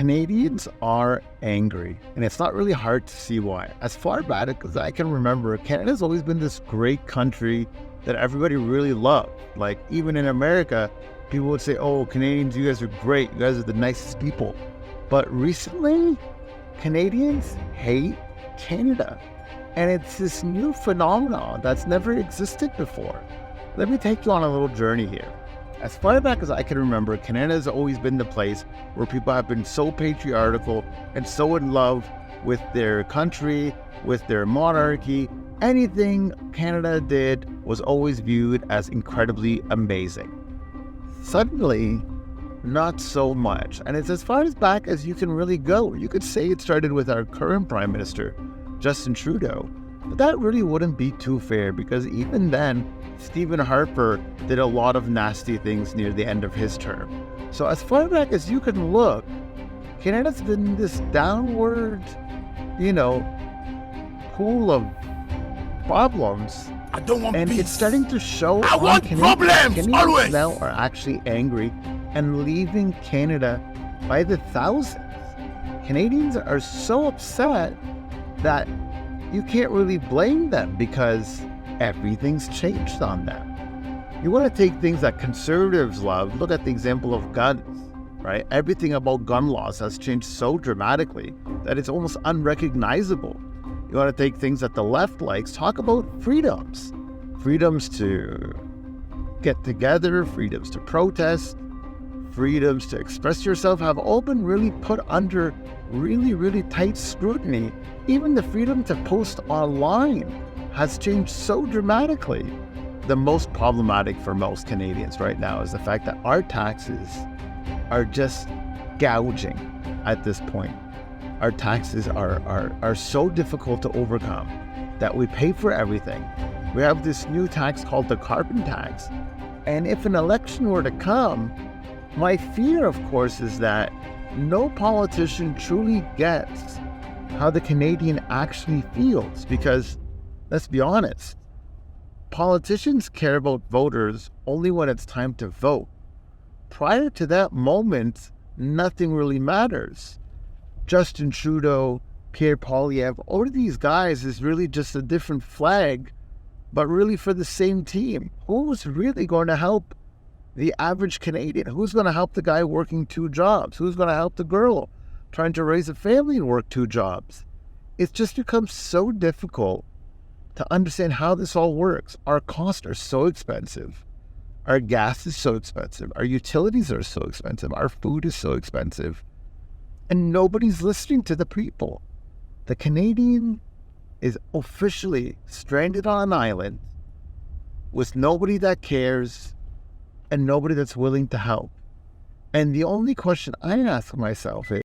Canadians are angry, and it's not really hard to see why. As far back as I can remember, Canada's always been this great country that everybody really loved. Like, even in America, people would say, oh, Canadians, you guys are great. You guys are the nicest people. But recently, Canadians hate Canada. And it's this new phenomenon that's never existed before. Let me take you on a little journey here. As far back as I can remember, Canada has always been the place where people have been so patriarchal and so in love with their country, with their monarchy. Anything Canada did was always viewed as incredibly amazing. Suddenly, not so much. And it's as far as back as you can really go. You could say it started with our current Prime Minister, Justin Trudeau. But that really wouldn't be too fair, because even then, Stephen Harper did a lot of nasty things near the end of his term. So as far back as you can look, Canada's been this downward, pool of problems. I don't want and peace. It's starting to show. I want problems, Canadians always. now are actually angry and leaving Canada by the thousands. Canadians are so upset that you can't really blame them, because everything's changed on them. You want to take things that conservatives love. Look at the example of guns, right? Everything about gun laws has changed so dramatically that it's almost unrecognizable. You want to take things that the left likes. Talk about freedoms. Freedoms to get together, freedoms to protest, freedoms to express yourself have all been really put under really, really tight scrutiny. Even the freedom to post online has changed so dramatically. The most problematic for most Canadians right now is the fact that our taxes are just gouging at this point. Our taxes are so difficult to overcome that we pay for everything. We have this new tax called the carbon tax. And if an election were to come, my fear, of course, is that no politician truly gets how the Canadian actually feels, because let's be honest, politicians care about voters only when it's time to vote. Prior to that moment, nothing really matters. Justin Trudeau, Pierre Poilievre, all of these guys is really just a different flag, but really for the same team. Who's really going to help the average Canadian? Who's going to help the guy working 2 jobs? Who's going to help the girl trying to raise a family and work 2 jobs? It's just become so difficult to understand how this all works. Our costs are so expensive. Our gas is so expensive. Our utilities are so expensive. Our food is so expensive. And nobody's listening to the people. The Canadian is officially stranded on an island with nobody that cares and nobody that's willing to help. And the only question I ask myself is,